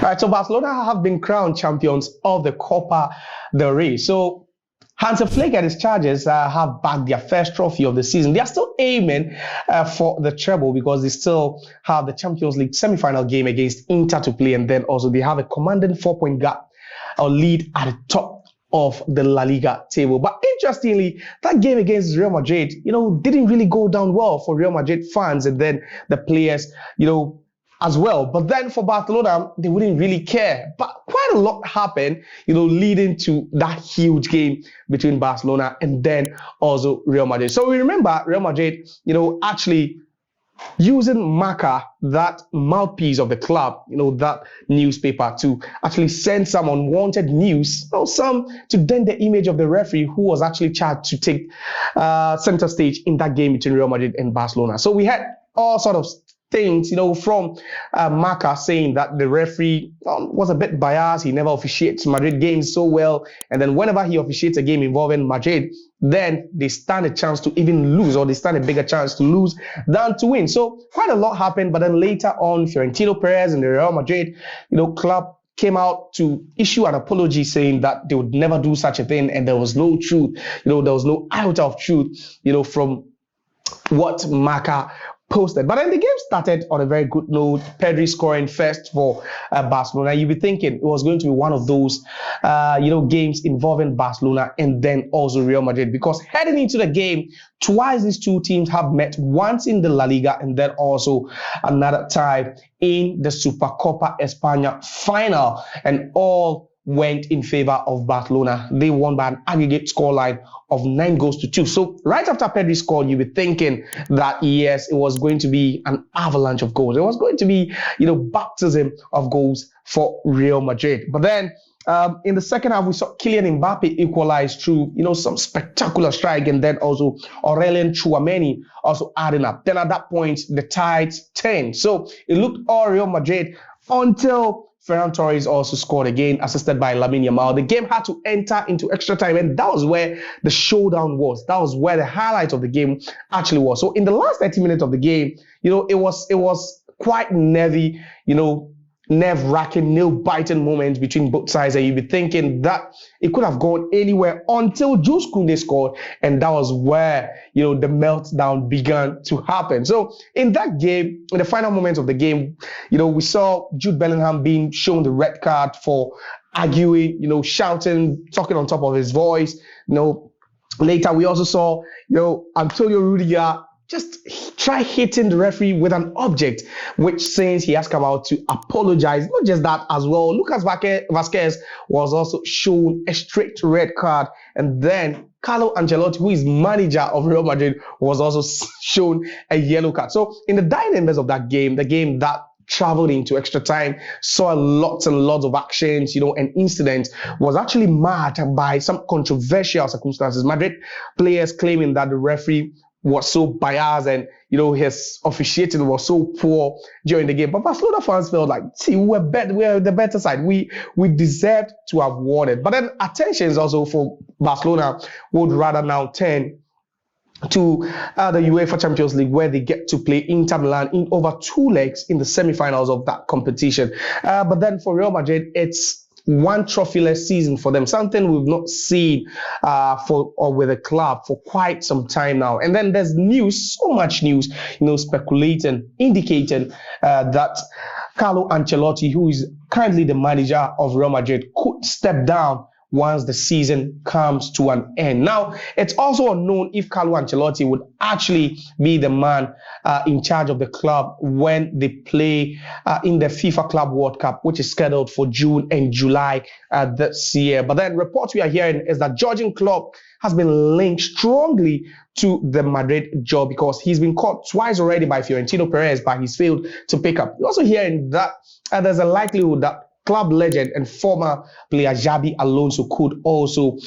All right, so Barcelona have been crowned champions of the Copa del Rey. So Hansi Flick and his Chargers have bagged their first trophy of the season. They are still aiming for the treble because they still have the Champions League semi-final game against Inter to play, and then also they have a commanding 4-point gap or lead at the top of the La Liga table. But interestingly, that game against Real Madrid, didn't really go down well for Real Madrid fans and then the players, as well. But then for Barcelona, they wouldn't really care. But quite a lot happened, leading to that huge game between Barcelona and then also Real Madrid. So we remember Real Madrid, actually using BARCA, that mouthpiece of the club, that newspaper, to actually send some unwanted news, some to dent the image of the referee who was actually charged to take center stage in that game between Real Madrid and Barcelona. So we had all sort of things, from BARCA saying that the referee was a bit biased. He never officiates Madrid games so well. And then whenever he officiates a game involving Madrid, then they stand a chance to even lose, or they stand a bigger chance to lose than to win. So quite a lot happened. But then later on, Florentino Perez and the Real Madrid, club came out to issue an apology saying that they would never do such a thing. And there was no truth, there was no iota of truth, from what BARCA posted. But then the game started on a very good note. Pedri scoring first for Barcelona. You'd be thinking it was going to be one of those, games involving Barcelona and then also Real Madrid, because heading into the game, twice these two teams have met, once in the La Liga and then also another time in the Supercopa España final, and all went in favor of Barcelona. They won by an aggregate scoreline of 9-2. So right after Pedri scored, you were thinking that yes, it was going to be an avalanche of goals. It was going to be, baptism of goals for Real Madrid. But then in the second half, we saw Kylian Mbappe equalize through, some spectacular strike, and then also Aurelien Tchouameni also adding up. Then at that point, the tides turned. So it looked all Real Madrid until Ferran Torres also scored again, assisted by Lamine Yamal. The game had to enter into extra time, and that was where the showdown was. That was where the highlight of the game actually was. So in the last 30 minutes of the game, it was quite nervy, nerve-wracking, nail-biting moments between both sides, and you'd be thinking that it could have gone anywhere until Jude scored, and that was where, the meltdown began to happen. So in that game, in the final moments of the game, we saw Jude Bellingham being shown the red card for arguing, shouting, talking on top of his voice. Later we also saw, Antonio Rudiger just try hitting the referee with an object, which since he has come out to apologize. Not just that as well, Lucas Vázquez was also shown a straight red card, and then Carlo Ancelotti, who is manager of Real Madrid, was also shown a yellow card. So in the dying embers of that game, the game that traveled into extra time, saw lots and lots of actions, and incidents, was actually marked by some controversial circumstances. Madrid players claiming that the referee was so biased and, his officiating was so poor during the game. But Barcelona fans felt like, see, we're the better side. We deserved to have won it. But then attention is also for Barcelona would rather now turn to the UEFA Champions League, where they get to play Inter Milan in over 2 legs in the semi-finals of that competition. But then for Real Madrid, it's one trophyless season for them, something we've not seen with the club for quite some time now. And then there's news, so much news, speculating, indicating that Carlo Ancelotti, who is currently the manager of Real Madrid, could step down once the season comes to an end. Now, it's also unknown if Carlo Ancelotti would actually be the man in charge of the club when they play in the FIFA Club World Cup, which is scheduled for June and July this year. But then reports we are hearing is that Jurgen Klopp has been linked strongly to the Madrid job because he's been caught twice already by Florentino Perez, but he's failed to pick up. We're also hearing that there's a likelihood that club legend and former player Xabi Alonso could also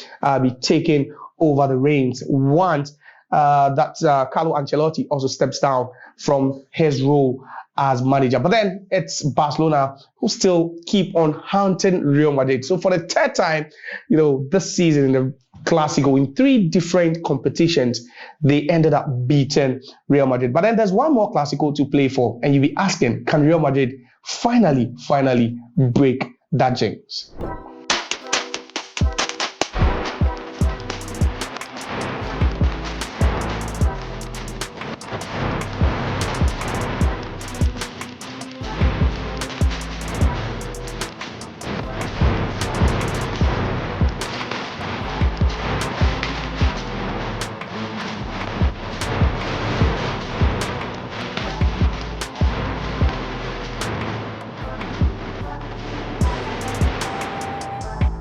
be taking over the reins once that Carlo Ancelotti also steps down from his role as manager. But then it's Barcelona who still keep on hunting Real Madrid. So for the third time, this season in the Clasico, in 3 different competitions, they ended up beating Real Madrid. But then there's one more Clasico to play for, and you'll be asking, can Real Madrid finally break that jinx.